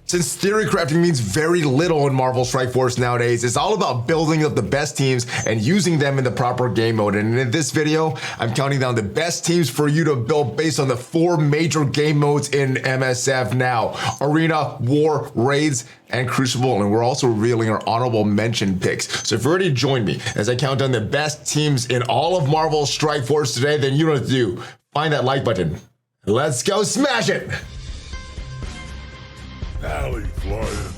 Since theory crafting means very little in Marvel Strike Force nowadays, it's all about building up the best teams and using them in the proper game mode. And in this video, I'm counting down the best teams for you to build based on the 4 major game modes in MSF now: Arena, War, Raids, and Crucible. And we're also revealing our honorable mention picks. So if you already joined me as I count down the best teams in all of Marvel Strike Force today, then you know what to do. Find that like button. Let's go smash it! ValleyFlyin.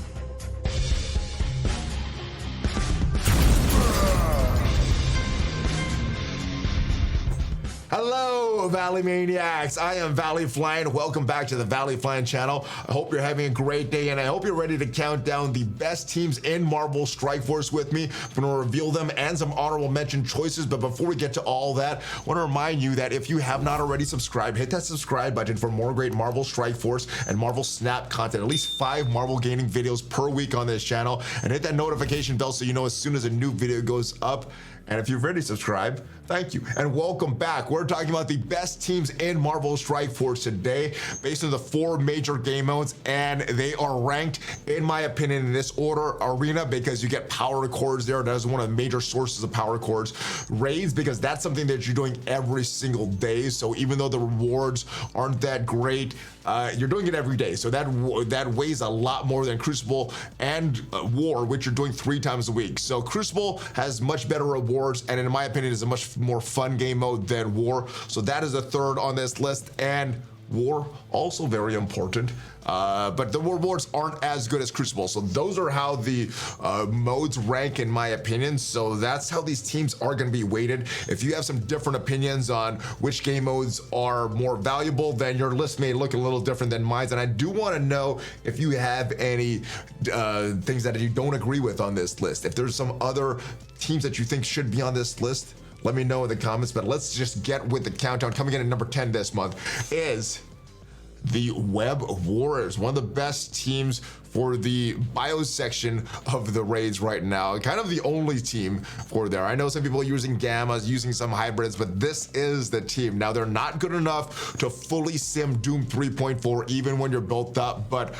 Hello, Valley Maniacs. I am ValleyFlyin. Welcome back to the ValleyFlyin channel. I hope you're having a great day, and I hope you're ready to count down the best teams in Marvel Strike Force with me. I'm going to reveal them and some honorable mention choices. But before we get to all that, I want to remind you that if you have not already subscribed, hit that subscribe button for more great Marvel Strike Force and Marvel Snap content. At least 5 Marvel gaming videos per week on this channel, and hit that notification bell so you know as soon as a new video goes up. And if you've already subscribed, thank you and welcome back. We're talking about the best teams in Marvel Strike Force today based on the 4 major game modes, and they are ranked, in my opinion, in this order: Arena, because you get power cores there. That is one of the major sources of power cores. Raids, because that's something that you're doing every single day. So even though the rewards aren't that great, you're doing it every day. So that weighs a lot more than Crucible and War, which you're doing 3 times a week. So Crucible has much better rewards, and in my opinion is a much more fun game mode than War. So that is a 3rd on this list, and War also very important, but the rewards aren't as good as Crucible. So those are how the modes rank, in my opinion. So that's how these teams are going to be weighted. If you have some different opinions on which game modes are more valuable, then your list may look a little different than mine. And I do want to know if you have any things that you don't agree with on this list. If there's some other teams that you think should be on this list, let me know in the comments. But let's just get with the countdown. Coming in at number 10 this month is the Web Warriors, one of the best teams for the bio section of the raids right now. Kind of the only team for there. I know some people are using gammas, using some hybrids, but this is the team. Now, they're not good enough to fully sim Doom 3.4 even when you're built up, but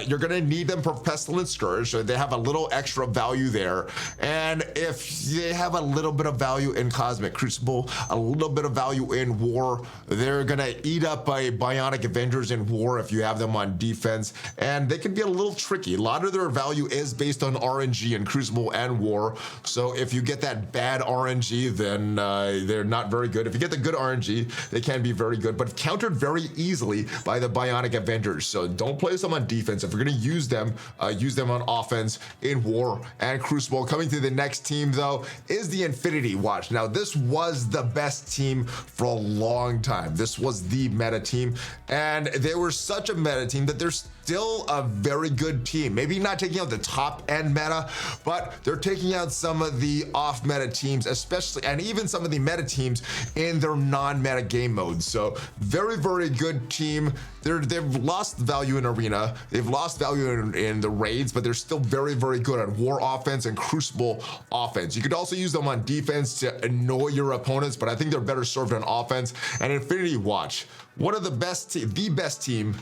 you're gonna need them for Pestilence Scourge, so they have a little extra value there. And if they have a little bit of value in Cosmic Crucible, a little bit of value in War, they're gonna eat up by Bionic Avengers in War if you have them on defense, and they can be a little tricky. A lot of their value is based on RNG in Crucible and War. So if you get that bad RNG, then they're not very good. If you get the good RNG, they can be very good, but countered very easily by the Bionic Avengers. So don't place them on defense. If you're gonna use them on offense in War and Crucible. Coming to the next team though is the Infinity Watch. Now this was the best team for a long time. This was the meta team, and they were such a meta team that they're still a very good team. Maybe not taking out the top end meta, but they're taking out some of the off meta teams, especially, and even some of the meta teams in their non-meta game modes. So very, very good team. They've lost value in Arena. They've lost value in the raids, but they're still very, very good at War offense and Crucible offense. You could also use them on defense to annoy your opponents, but I think they're better served on offense. And Infinity Watch, one of the best, the best team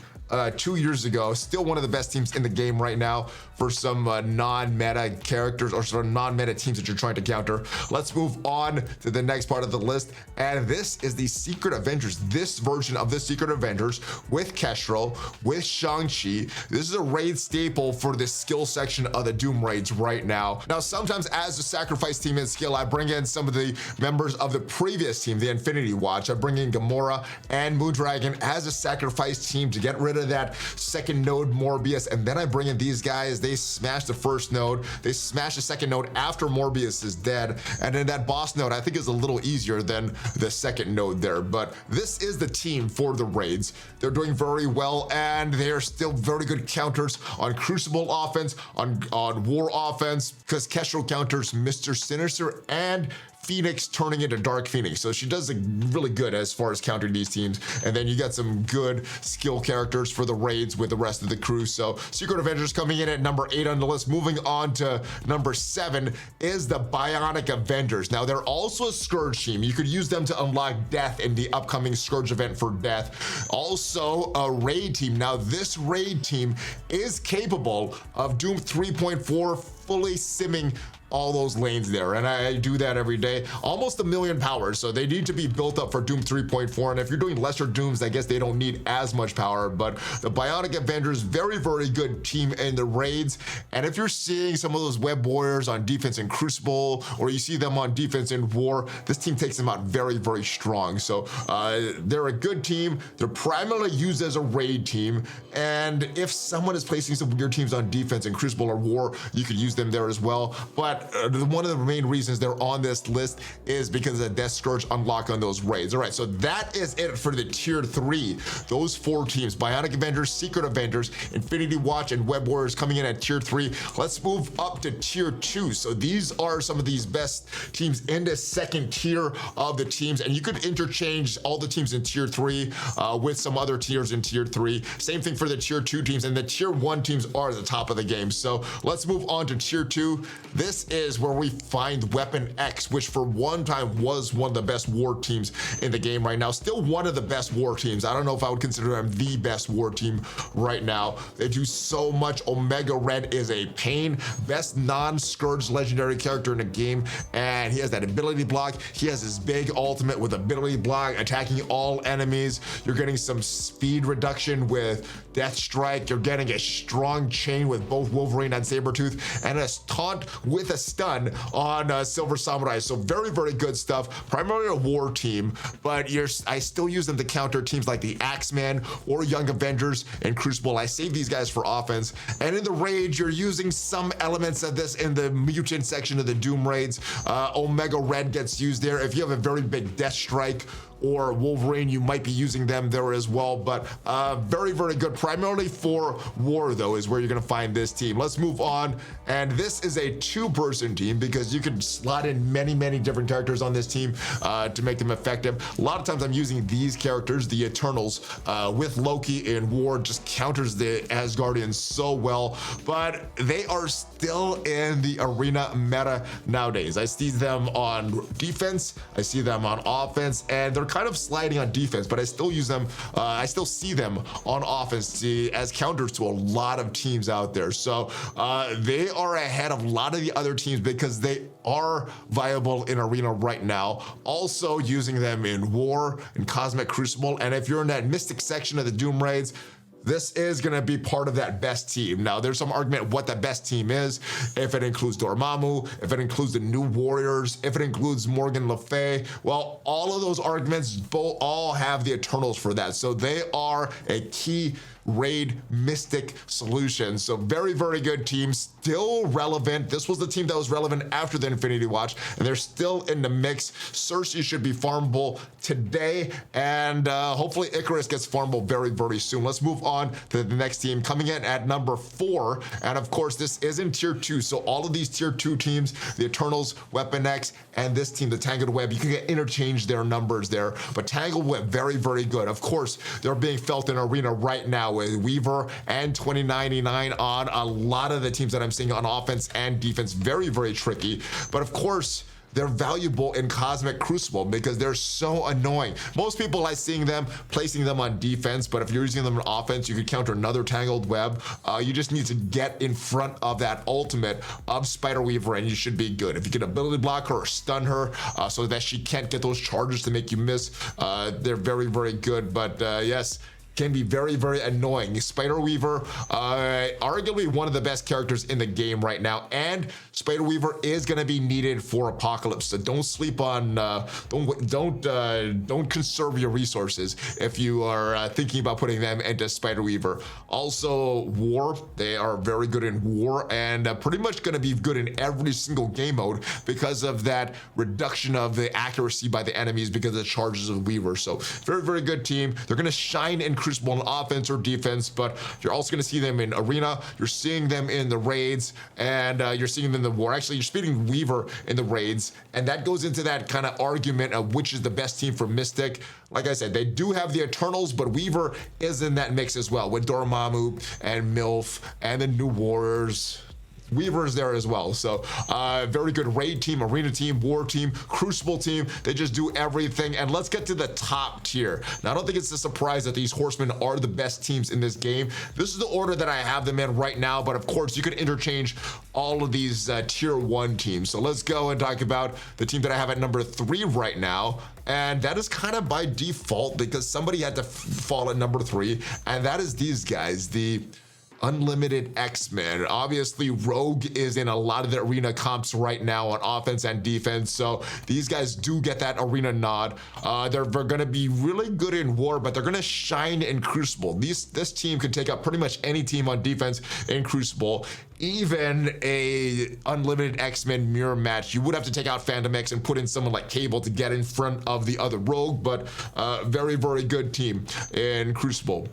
2 years ago, still one of the best teams in the game right now for some non-meta characters or sort of non-meta teams that you're trying to counter. Let's move on to the next part of the list, and this is the Secret Avengers. This version of the Secret Avengers with Kestrel, with Shang-Chi. This is a raid staple for the skill section of the Doom raids right now. Now, sometimes as a sacrifice team in skill, I bring in some of the members of the previous team, the Infinity Watch. I bring in Gamora and Moondragon as a sacrifice team to get rid of that second node Morbius, and then I bring in these guys. They smash the first node, they smash the second node after Morbius is dead, and then that boss node I think is a little easier than the second node there. But this is the team for the raids. They're doing very well, and they are still very good counters on Crucible offense, on War offense, because Kestrel counters Mr. Sinister and Phoenix turning into Dark Phoenix. So she does really good as far as countering these teams. And then you got some good skill characters for the raids with the rest of the crew. So Secret Avengers coming in at number 8 on the list. Moving on to number 7 is the Bionic Avengers. Now they're also a Scourge team. You could use them to unlock Death in the upcoming Scourge event for Death. Also a raid team. Now this raid team is capable of Doom 3.4 fully simming all those lanes there, and I do that every day. Almost 1 million powers, so they need to be built up for Doom 3.4, and if you're doing lesser Dooms, I guess they don't need as much power, but the Bionic Avengers, very good team in the raids. And if you're seeing some of those web warriors on defense in Crucible, or you see them on defense in War, this team takes them out very strong. So they're a good team. They're primarily used as a raid team, and if someone is placing some weird teams on defense in Crucible or War, you could use them there as well. But one of the main reasons they're on this list is because of the Death Scourge unlock on those raids. All right, so that is it for the tier 3. Those 4 teams, Bionic Avengers, Secret Avengers, Infinity Watch, and Web Warriors coming in at tier 3. Let's move up to tier 2. So these are some of these best teams in the second tier of the teams, and you could interchange all the teams in tier 3 with some other tiers in tier 3. Same thing for the tier 2 teams, and the tier 1 teams are at the top of the game. So let's move on to tier 2. This is where we find Weapon X, which for one time was one of the best war teams in the game right now. Still one of the best war teams. I don't know if I would consider them the best war team right now. They do so much. Omega Red is a pain. Best non-Scourge legendary character in the game, and he has that ability block. He has his big ultimate with ability block, attacking all enemies. You're getting some speed reduction with Death Strike. You're getting a strong chain with both Wolverine and Sabretooth, and a taunt with a stun on Silver Samurai. So very good stuff. Primarily a war team, but I still use them to counter teams like the Axeman or Young Avengers and Crucible. I save these guys for offense. And in the raids, you're using some elements of this in the mutant section of the Doom raids. Omega Red gets used there. If you have a very big Death Strike or Wolverine, you might be using them there as well. But very good. Primarily for war, though, is where you're going to find this team. Let's move on. And this is a 2-person team because you can slot in many different characters on this team to make them effective. A lot of times I'm using these characters, the Eternals, with Loki in War, just counters the Asgardians so well. But they are still in the arena meta nowadays. I see them on defense, I see them on offense, and they're kind of sliding on defense, but I still use them. I still see them on offense as counters to a lot of teams out there. So they are ahead of a lot of the other teams because they are viable in arena right now. Also using them in War and Cosmic Crucible, and if you're in that Mystic section of the Doom raids, this is going to be part of that best team. Now, there's some argument what the best team is, if it includes Dormammu, if it includes the New Warriors, if it includes Morgan Le Fay. Well, all of those arguments all have the Eternals for that. So they are a key raid mystic solution. So very good team, still relevant. This was the team that was relevant after the Infinity Watch, and they're still in the mix. Cersei should be farmable today, and hopefully Icarus gets farmable very soon. Let's move on to the next team coming in at number 4, and of course this is in tier 2. So all of these tier 2 teams, the Eternals, Weapon X, and this team, the Tangled Web, you can interchange their numbers there, but Tangled Web very good. Of course, they're being felt in arena right now with Weaver and 2099 on a lot of the teams that I'm seeing on offense and defense. Very tricky, but of course they're valuable in Cosmic Crucible because they're so annoying. Most people are seeing them, placing them on defense, but if you're using them on offense, you could counter another Tangled Web. You just need to get in front of that ultimate of Spider Weaver and you should be good. If you can ability block her or stun her so that she can't get those charges to make you miss, they're very good. But yes, can be very annoying. Spider Weaver, arguably one of the best characters in the game right now, and Spider Weaver is going to be needed for Apocalypse. So don't sleep on, don't conserve your resources if you are thinking about putting them into Spider Weaver. Also, War, they are very good in War and pretty much going to be good in every single game mode because of that reduction of the accuracy by the enemies because of the charges of Weaver. So very good team. They're going to shine in Crucible on offense or defense, but you're also going to see them in Arena. You're seeing them in the raids, and you're seeing them in the war. Actually, you're speaking Weaver in the raids, and that goes into that kind of argument of which is the best team for Mystic. Like I said, they do have the Eternals, but Weaver is in that mix as well with Dormammu and MILF and the New Warriors. Weaver is there as well. So very good raid team, arena team, war team, Crucible team. They just do everything. And let's get to the top tier. Now, I don't think it's a surprise that these horsemen are the best teams in this game. This is the order that I have them in right now, but of course you could interchange all of these tier 1 teams. So let's go and talk about the team that I have at number 3 right now. And that is kind of by default because somebody had to fall at number 3, and that is these guys, the Unlimited X-Men. Obviously, Rogue is in a lot of the arena comps right now on offense and defense, so these guys do get that arena nod. They're going to be really good in war, but they're going to shine in Crucible. This team can take up pretty much any team on defense in Crucible. Even a Unlimited X-Men mirror match, you would have to take out Phantom X and put in someone like Cable to get in front of the other Rogue, but very, very good team in Crucible.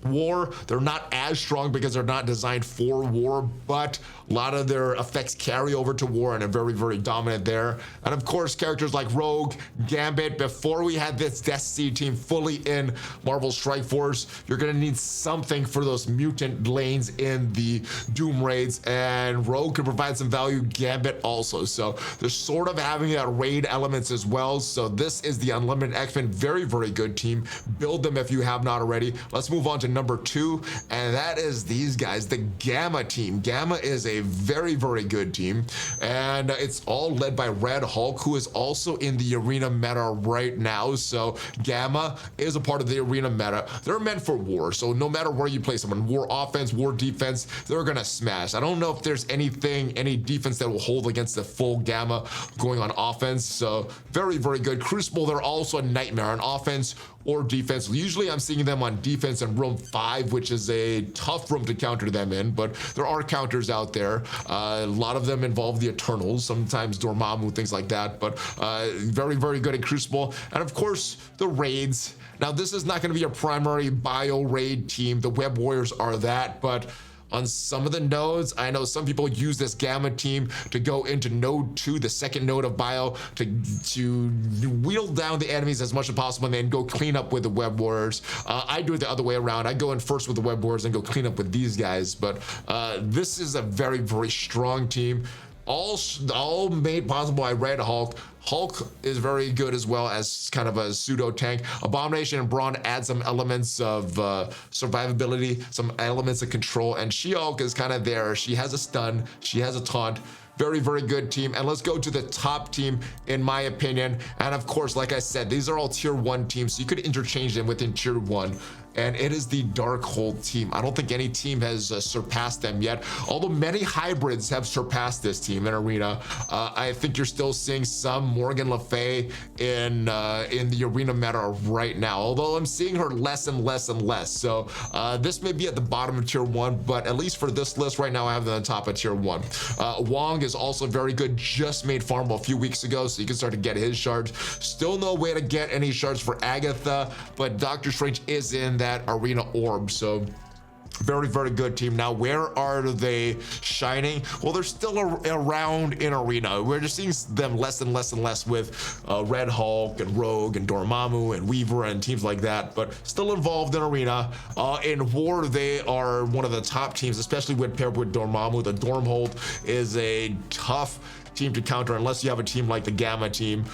War, they're not as strong because they're not designed for war, but a lot of their effects carry over to war and are very, very dominant there. And of course, characters like Rogue, Gambit. Before we had this Destiny team fully in Marvel Strike Force, you're gonna need something for those mutant lanes in the Doom raids, and Rogue can provide some value, Gambit also. So they're sort of having that raid elements as well. So this is the Unlimited X-Men, very, very good team. Build them if you have not already. Let's move on to number 2, and that is these guys, the Gamma team. Gamma is a very, very good team, and it's all led by Red Hulk, who is also in the arena meta right now. So Gamma is a part of the arena meta. They're meant for war, so no matter where you play someone, war offense, war defense, they're gonna smash. I don't know if there's any defense that will hold against the full Gamma going on offense. So very, very good. Crucible, they're also a nightmare on offense or defense. Usually I'm seeing them on defense in room 5, which is a tough room to counter them in, but there are counters out there. A lot of them involve the Eternals, sometimes Dormammu, things like that, but very, very good at Crucible. And of course, the raids. Now, this is not gonna be a primary bio raid team. The Web Warriors are that, but on some of the nodes, I know some people use this Gamma team to go into node 2, the second node of bio, to wheel down the enemies as much as possible and then go clean up with the Web Warriors. I do it the other way around. I go in first with the Web Warriors and go clean up with these guys. But this is a very, very strong team. All made possible by Red Hulk. Hulk is very good as well as kind of a pseudo tank. Abomination and Brawn add some elements of survivability, some elements of control, and She-Hulk is kind of there. She has a stun, she has a taunt. Very, very good team. And let's go to the top team, in my opinion. And of course, like I said, these are all tier 1 teams, so you could interchange them within tier 1. And it is the Darkhold team. I don't think any team has surpassed them yet, although many hybrids have surpassed this team in arena. I think you're still seeing some Morgan Le Fay in the arena meta right now, although I'm seeing her less and less and less. So this may be at the bottom of tier 1, but at least for this list right now, I have them on top of tier 1. Wong is also very good, just made farmable a few weeks ago, so you can start to get his shards. Still no way to get any shards for Agatha, but Doctor Strange is in that arena orb, so very, very good team. Now, where are they shining? Well, they're still around in arena. We're just seeing them less and less and less with Red Hulk and Rogue and Dormammu and Weaver and teams like that, but still involved in arena. In war, they are one of the top teams, especially when paired with Dormammu. The Dormhold is a tough team to counter unless you have a team like the Gamma team.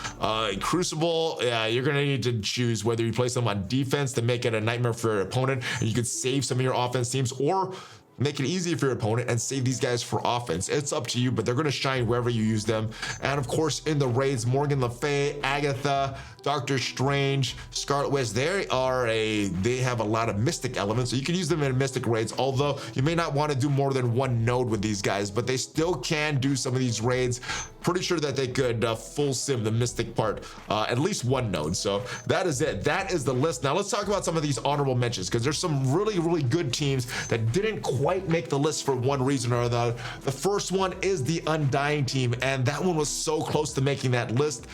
Crucible, you're gonna need to choose whether you place them on defense to make it a nightmare for your opponent, and you could save some of your offense teams, or make it easy for your opponent and save these guys for offense. It's up to you, but they're going to shine wherever you use them. And of course, in the raids, Morgan Le Fay, Agatha, Doctor Strange, Scarlet Witch, they have a lot of mystic elements, so you can use them in mystic raids, although you may not want to do more than one node with these guys, but they still can do some of these raids. Pretty sure that they could full sim the mystic part, at least one node. So that is it. That is the list. Now let's talk about some of these honorable mentions, because there's some really, really good teams that didn't quite quite make the list for one reason or another. The first one is the Undying team, and that one was so close to making that list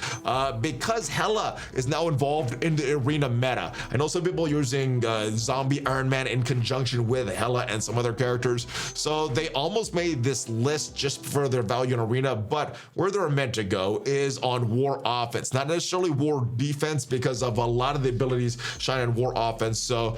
because Hela is now involved in the arena meta. I know some people are using Zombie Iron Man in conjunction with Hela and some other characters, so they almost made this list just for their value in arena, but where they're meant to go is on war offense, not necessarily war defense, because of a lot of the abilities shine in war offense. So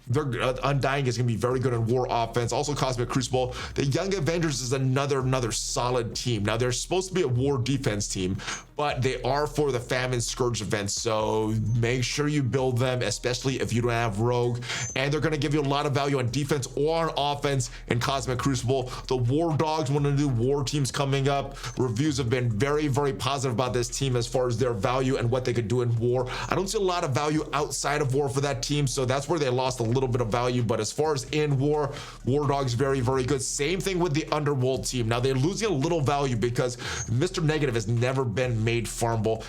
their Undying is going to be very good in war offense. Also Cosmic Crucible. The Young Avengers is another solid team. Now they're supposed to be a war defense team, but they are for the Famine Scourge events, so make sure you build them, especially if you don't have Rogue. And they're going to give you a lot of value on defense or on offense in Cosmic Crucible. The War Dogs, one of the new war teams coming up. Reviews have been very positive about this team as far as their value and what they could do in war. I don't see a lot of value outside of war for that team, so that's where they lost a little bit of value. But as far as in war, War Dogs very good. Same thing with the Underworld team. Now they're losing a little value because Mr. Negative has never been made farmable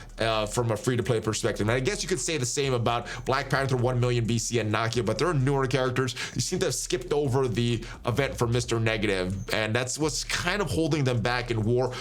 from a free-to-play perspective. And I guess you could say the same about Black Panther 1 million BC and Nakia, but they're newer characters. You seem to have skipped over the event for Mr. Negative, and that's what's kind of holding them back in war.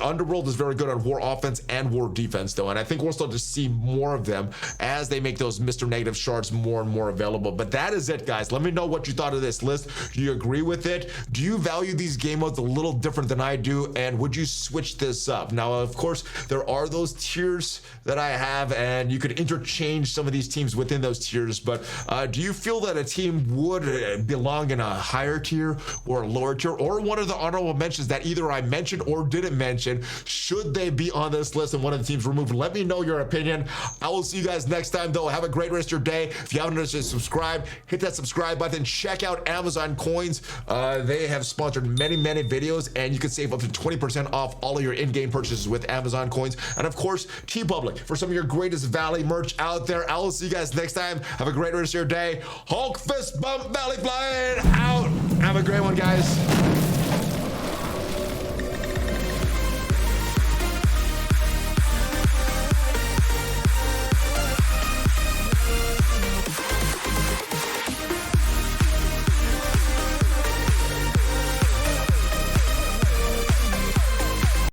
Underworld is very good on war offense and war defense though, and I think we'll start to see more of them as they make those Mr. Negative shards more and more available. But that is it, guys. Let me know what you thought of this list. Do you agree with it? Do you value these game modes a little different than I do? And would you switch this up? Now, of course, there are those tiers that I have, and you could interchange some of these teams within those tiers. But do you feel that a team would belong in a higher tier or a lower tier, or one of the honorable mentions that either I mentioned or didn't mention? Should they be on this list and one of the teams removed? Let me know your opinion. I will see you guys next time, though. Have a great rest of your day. If you haven't already subscribed, hit that subscribe button. Check out Amazon Coins. They have sponsored many videos, and you can save up to 20% off all of your in-game purchases with Amazon Coins. And of course, TeePublic for some of your greatest Valley merch out there. I will see you guys next time. Have a great rest of your day. Hulk fist bump, ValleyFlyin out. Have a great one, guys.